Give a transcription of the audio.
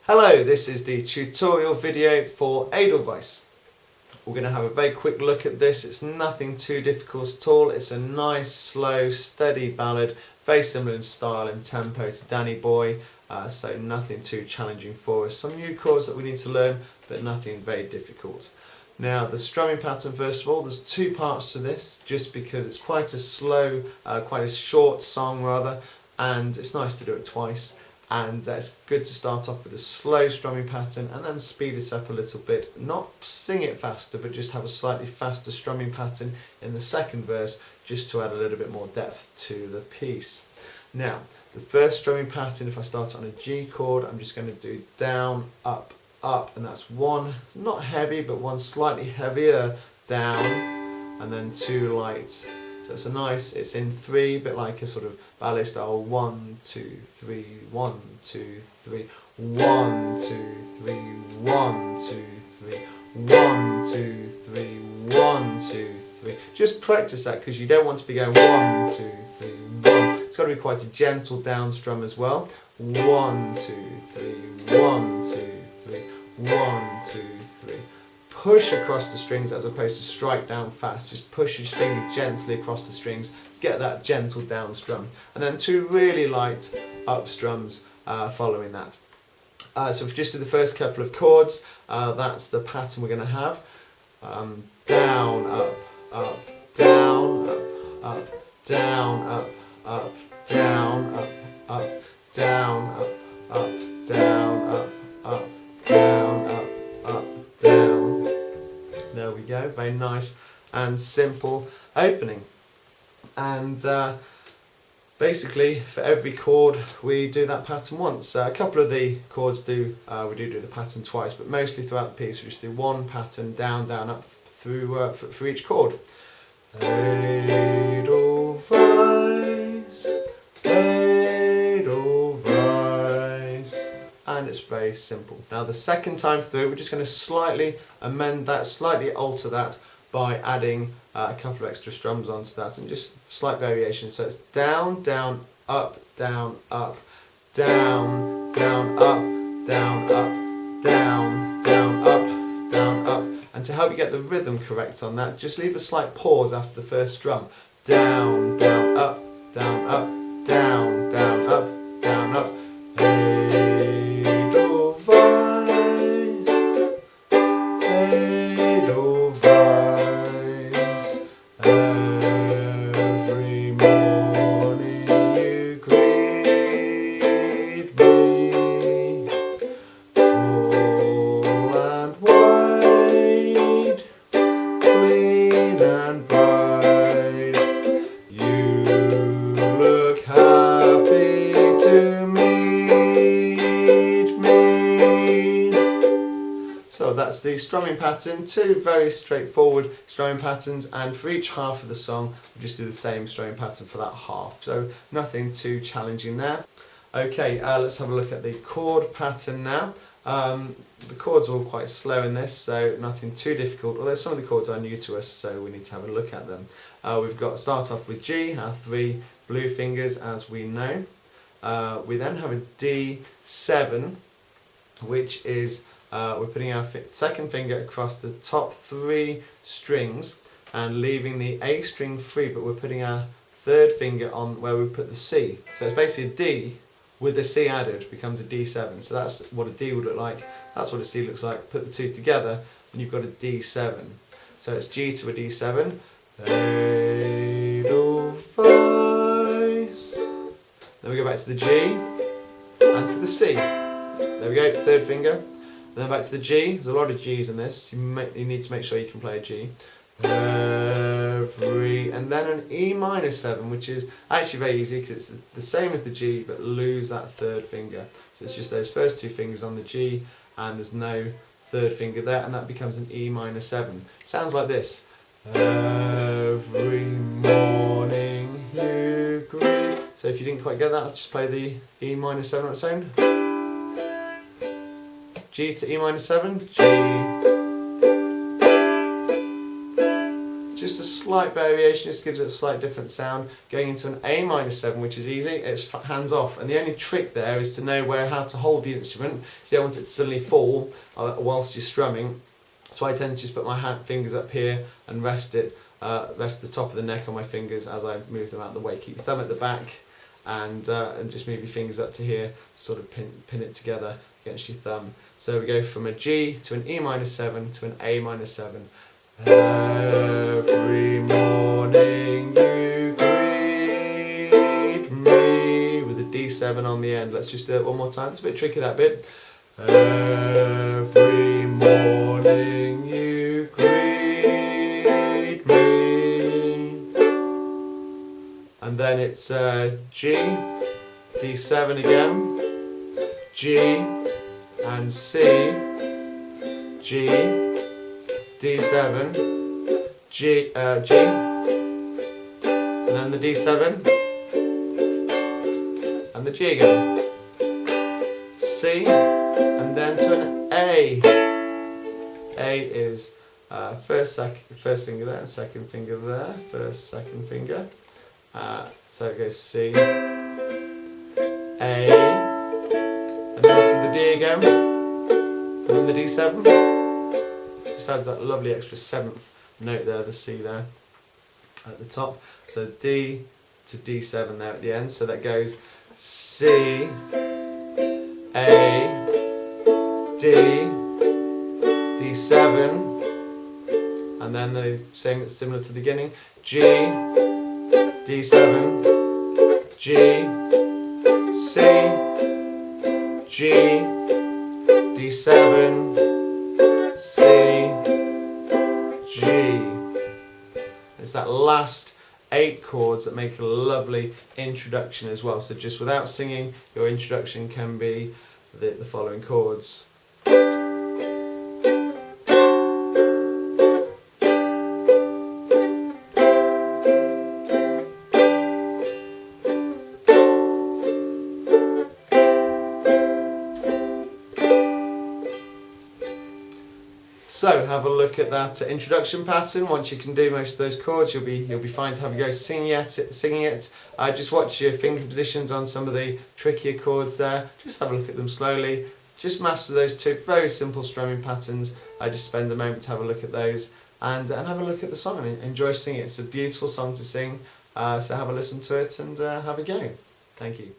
Hello, this is the tutorial video for Edelweiss. We're going to have a very quick look at this. It's nothing too difficult at all. It's a nice, slow, steady ballad, very similar in style and tempo to Danny Boy, so nothing too challenging for us. Some new chords that we need to learn, but nothing very difficult. Now, the strumming pattern, first of all, there's two parts to this, just because it's quite a slow, quite a short song rather, and it's nice to do it twice. And it's good to start off with a slow strumming pattern and then speed it up a little bit. Not sing it faster, but just have a slightly faster strumming pattern in the second verse, just to add a little bit more depth to the piece. Now, the first strumming pattern, if I start on a G chord, I'm just going to do down, up, up, and that's one, not heavy, but one slightly heavier down, and then two light. So it's a nice, it's in three, a bit like a sort of ballet style, 1, 2, 3, 1, 2, 3, 1, 2, 3, 1, 2, 3, 1, 2, 3, 1, 2, 3. Just practice that because you don't want to be going 1, 2, 3, 1. It's got to be quite a gentle down strum as well. 1, 2, 3, 1, 2, 3, 1, 2, 3. Push across the strings as opposed to strike down fast. Just push your finger gently across the strings to get that gentle down strum. And then two really light up strums following that. So if we just do the first couple of chords, that's the pattern we're going to have. Down, up, up, down, up, up, down, up, up, down, up, up, down, up, up, down, up, up, down, up, up, down. There we go, very nice and simple opening. And basically for every chord we do that pattern once. A couple of the chords we do the pattern twice, but mostly throughout the piece we just do one pattern down, down, up through for each chord. Edelweiss, Edelweiss. And it's very simple. Now the second time through we're just going to slightly amend that, slightly alter that by adding a couple of extra strums onto that and just slight variation. So it's down, down, up, down, up, down, down, up, down, up, down, down, up, down, up. And to help you get the rhythm correct on that, just leave a slight pause after the first drum. Down, down, up, down, up, down, down, up, down, up. So that's the strumming pattern, two very straightforward strumming patterns, and for each half of the song we just do the same strumming pattern for that half, so nothing too challenging there. Okay, let's have a look at the chord pattern now. The chords are all quite slow in this, so nothing too difficult, although some of the chords are new to us, so we need to have a look at them. We've got to start off with G, our three blue fingers as we know. We then have a D7, which is we're putting our second finger across the top three strings and leaving the A string free, but we're putting our third finger on where we put the C. So it's basically a D with the C added becomes a D7. So that's what a D would look like. That's what a C looks like. Put the two together and you've got a D7. So it's G to a D7. Edelweiss. Then we go back to the G and to the C. There we go, third finger. Then back to the G. There's a lot of G's in this. You need to make sure you can play a G. And then an E minor 7, which is actually very easy because it's the same as the G, but lose that third finger. So it's just those first two fingers on the G, and there's no third finger there, and that becomes an E minor 7. Sounds like this. Every morning you greet. So if you didn't quite get that, I'll just play the E minor 7 on its own. G to E minor 7, G. Just just a slight variation, just gives it a slight different sound. Going into an A minor 7, which is easy, it's hands off, and the only trick there is to know how to hold the instrument. You don't want it to suddenly fall whilst you're strumming. So I tend to just put my fingers up here and rest the top of the neck on my fingers as I move them out of the way. Keep your thumb at the back and just move your fingers up to here, sort of pin it together against your thumb. So we go from a G to an E minor 7 to an A minor 7. Every morning you greet me with a D7 on the end. Let's just do it one more time. It's a bit tricky, that bit. Every morning you greet me. And then it's G, D7 again, G and C, G, D7, G, G, and then the D7, and the G again, C, and then to an A. A is first finger there, and second finger there, first, second finger. So it goes C, A, and then to the D again, and then the D7. Just adds that lovely extra 7th note there, the C there at the top. So D to D7 there at the end. So that goes C, A, D, D7, and then the same, similar to the beginning, G, D7, G, C, G, D7, C, G. It's that last 8 chords that make a lovely introduction as well. So just without singing, your introduction can be the following chords. So have a look at that introduction pattern. Once you can do most of those chords, you'll be fine to have a go singing it. Just watch your finger positions on some of the trickier chords there. Just have a look at them slowly. Just master those 2 very simple strumming patterns. Just spend a moment to have a look at those and have a look at the song and enjoy singing it. It's a beautiful song to sing. So have a listen to it and have a go. Thank you.